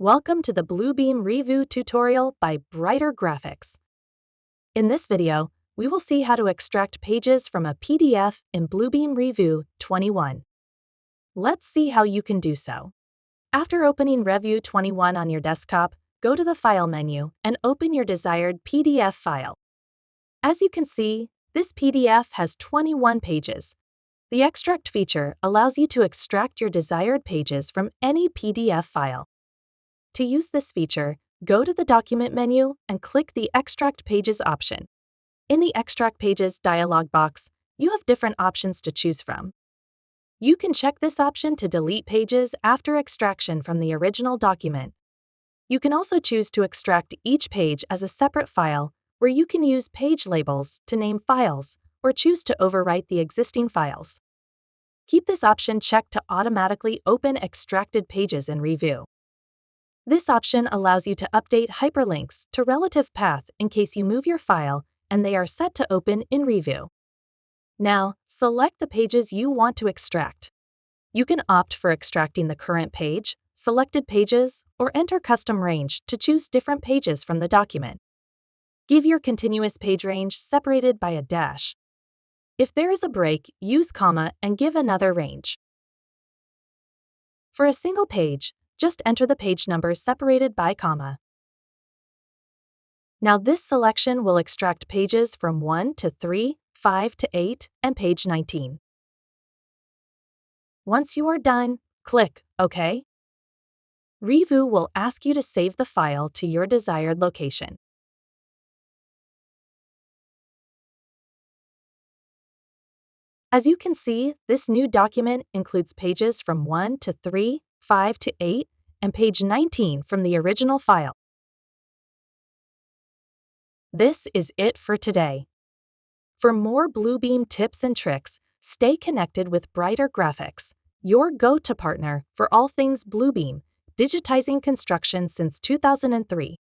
Welcome to the Bluebeam Revu tutorial by Brighter Graphics. In this video, we will see how to extract pages from a PDF in Bluebeam Revu 21. Let's see how you can do so. After opening Revu 21 on your desktop, go to the File menu and open your desired PDF file. As you can see, this PDF has 21 pages. The extract feature allows you to extract your desired pages from any PDF file. To use this feature, go to the Document menu and click the Extract Pages option. In the Extract Pages dialog box, you have different options to choose from. You can check this option to delete pages after extraction from the original document. You can also choose to extract each page as a separate file, where you can use page labels to name files or choose to overwrite the existing files. Keep this option checked to automatically open extracted pages in Revu. This option allows you to update hyperlinks to relative path in case you move your file and they are set to open in Revu. Now, select the pages you want to extract. You can opt for extracting the current page, selected pages, or enter custom range to choose different pages from the document. Give your continuous page range separated by a dash. If there is a break, use comma and give another range. For a single page, just enter the page number separated by comma. Now this selection will extract pages from 1 to 3, 5 to 8, and page 19. Once you are done, click OK. Revu will ask you to save the file to your desired location. As you can see, this new document includes pages from 1 to 3, 5 to 8, and page 19 from the original file. This is it for today. For more Bluebeam tips and tricks, stay connected with Brighter Graphics, your go-to partner for all things Bluebeam, digitizing construction since 2003.